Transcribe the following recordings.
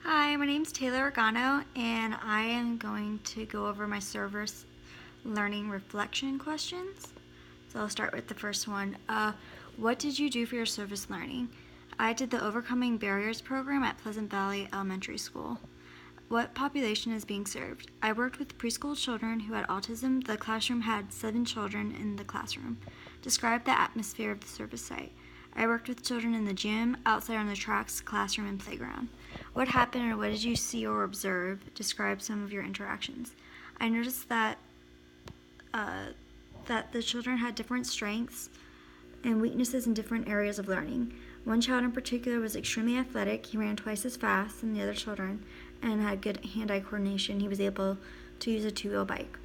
Hi, my name's Taylor Organo, and I am going to go over my service learning reflection questions. So I'll start with the first one. What did you do for your service learning? I did the Overcoming Barriers program at Pleasant Valley Elementary School. What population is being served? I worked with preschool children who had autism. The classroom had 7 children in the classroom. Describe the atmosphere of the service site. I worked with children in the gym, outside on the tracks, classroom, and playground. What happened or what did you see or observe? Describe some of your interactions. I noticed that the children had different strengths and weaknesses in different areas of learning. One child in particular was extremely athletic. He ran twice as fast than the other children and had good hand-eye coordination. He was able to use a 2-wheel bike.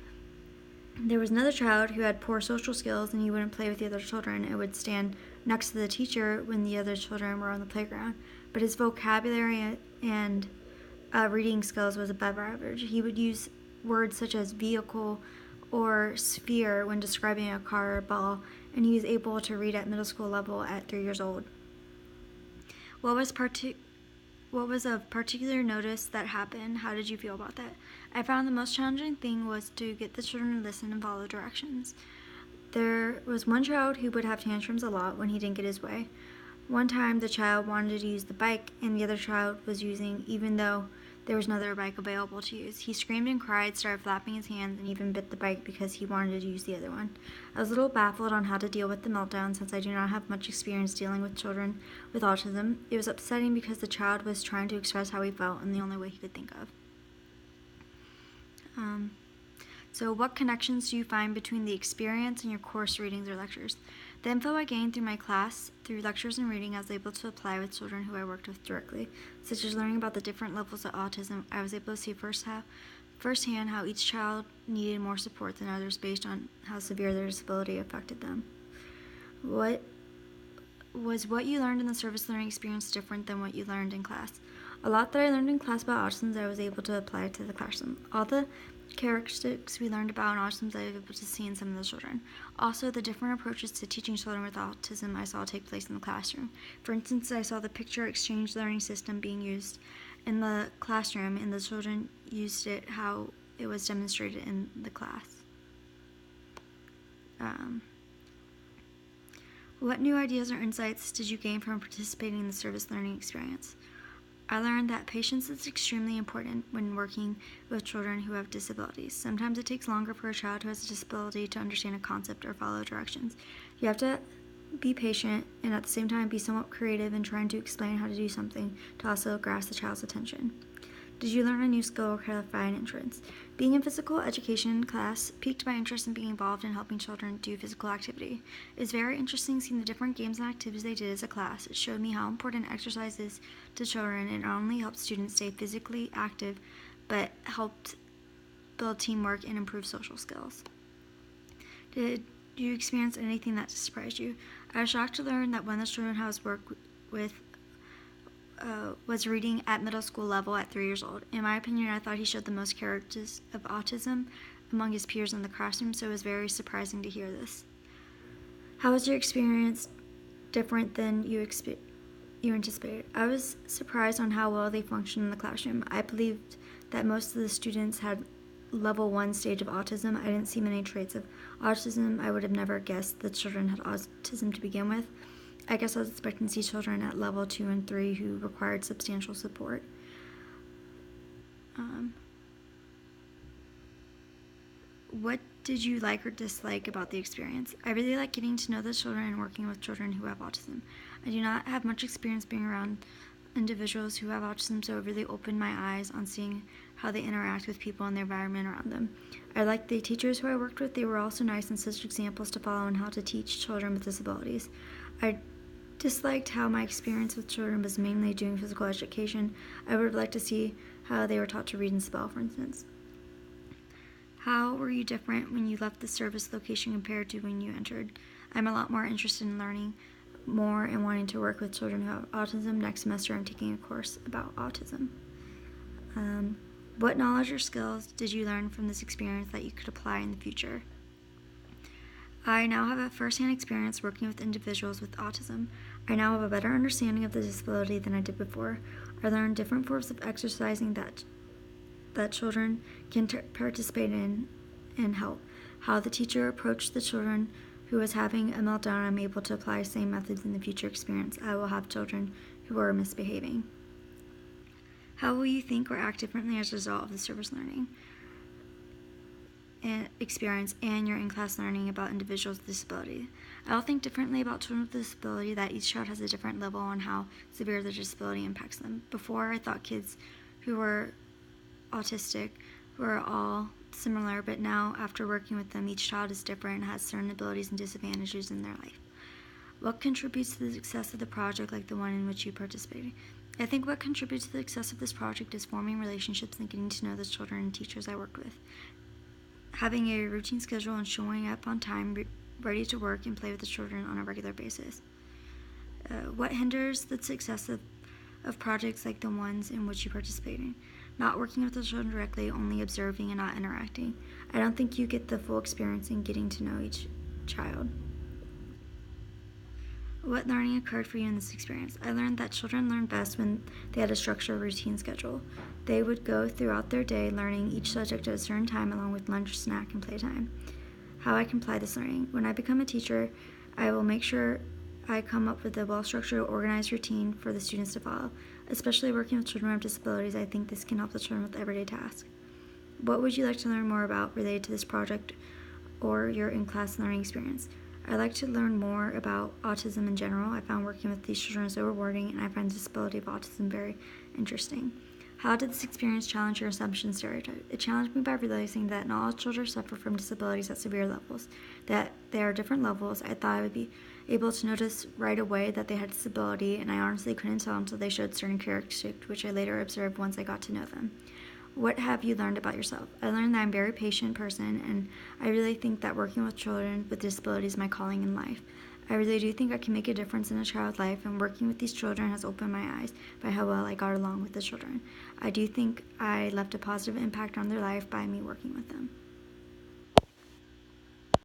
There was another child who had poor social skills, and he wouldn't play with the other children and would stand next to the teacher when the other children were on the playground. But his vocabulary and reading skills was above average. He would use words such as vehicle or sphere when describing a car or ball, and he was able to read at middle school level at 3 years old. What was of particular notice that happened? How did you feel about that? I found the most challenging thing was to get the children to listen and follow directions. There was one child who would have tantrums a lot when he didn't get his way. One time the child wanted to use the bike and the other child was using, even though there was no other bike available to use. He screamed and cried, started flapping his hands, and even bit the bike because he wanted to use the other one. I was a little baffled on how to deal with the meltdown since I do not have much experience dealing with children with autism. It was upsetting because the child was trying to express how he felt in the only way he could think of. So what connections do you find between the experience and your course readings or lectures? The info I gained through my class, through lectures and reading, I was able to apply with children who I worked with directly, such as learning about the different levels of autism. I was able to see firsthand how each child needed more support than others based on how severe their disability affected them. What you learned in the service learning experience different than what you learned in class? A lot that I learned in class about autism I was able to apply to the classroom. All the characteristics we learned about autism I was able to see in some of the children. Also, the different approaches to teaching children with autism I saw take place in the classroom. For instance, I saw the picture exchange learning system being used in the classroom, and the children used it how it was demonstrated in the class. What new ideas or insights did you gain from participating in the service learning experience? I learned that patience is extremely important when working with children who have disabilities. Sometimes it takes longer for a child who has a disability to understand a concept or follow directions. You have to be patient and at the same time be somewhat creative in trying to explain how to do something to also grasp the child's attention. Did you learn a new skill or clarify an interest? Being in physical education class piqued my interest in being involved in helping children do physical activity. It's very interesting seeing the different games and activities they did as a class. It showed me how important exercise is to children and not only helped students stay physically active, but helped build teamwork and improve social skills. Did you experience anything that surprised you? I was shocked to learn that one of the children I was worked with was reading at middle school level at 3 years old. In my opinion, I thought he showed the most characteristics of autism among his peers in the classroom, so it was very surprising to hear this. How was your experience different than you anticipated? I was surprised on how well they functioned in the classroom. I believed that most of the students had level 1 stage of autism. I didn't see many traits of autism. I would have never guessed the children had autism to begin with. I guess I was expecting to see children at level 2 and 3 who required substantial support. What did you like or dislike about the experience? I really like getting to know the children and working with children who have autism. I do not have much experience being around individuals who have autism, so it really opened my eyes on seeing how they interact with people in the environment around them. I liked the teachers who I worked with. They were also nice and such examples to follow on how to teach children with disabilities. I disliked how my experience with children was mainly doing physical education. I would have liked to see how they were taught to read and spell, for instance. How were you different when you left the service location compared to when you entered? I'm a lot more interested in learning more and wanting to work with children who have autism. Next semester I'm taking a course about autism. What knowledge or skills did you learn from this experience that you could apply in the future? I now have a first-hand experience working with individuals with autism. I now have a better understanding of the disability than I did before. I learned different forms of exercising that children can participate in and help. How the teacher approached the children who was having a meltdown, I'm able to apply same methods in the future experience. I will have children who are misbehaving. How will you think or act differently as a result of the service learning and experience and your in-class learning about individuals with disability? I will think differently about children with disability, that each child has a different level on how severe their disability impacts them. Before, I thought kids who were autistic were all similar, but now, after working with them, each child is different and has certain abilities and disadvantages in their life. What contributes to the success of the project like the one in which you participated? I think what contributes to the success of this project is forming relationships and getting to know the children and teachers I worked with. Having a routine schedule and showing up on time, ready to work and play with the children on a regular basis. What hinders the success of projects like the ones in which you participate in? Not working with the children directly, only observing and not interacting. I don't think you get the full experience in getting to know each child. What learning occurred for you in this experience? I learned that children learn best when they had a structured routine schedule. They would go throughout their day learning each subject at a certain time along with lunch, snack, and playtime. How I can apply this learning. When I become a teacher, I will make sure I come up with a well-structured, organized routine for the students to follow. Especially working with children with disabilities, I think this can help the children with everyday tasks. What would you like to learn more about related to this project or your in-class learning experience? I'd like to learn more about autism in general. I found working with these children so rewarding, and I find the disability of autism very interesting. How did this experience challenge your assumption and stereotype? It challenged me by realizing that not all children suffer from disabilities at severe levels, that there are different levels. I thought I would be able to notice right away that they had disability, and I honestly couldn't tell until they showed certain characteristics, which I later observed once I got to know them. What have you learned about yourself? I learned that I'm a very patient person, and I really think that working with children with disabilities is my calling in life. I really do think I can make a difference in a child's life, and working with these children has opened my eyes by how well I got along with the children. I do think I left a positive impact on their life by me working with them.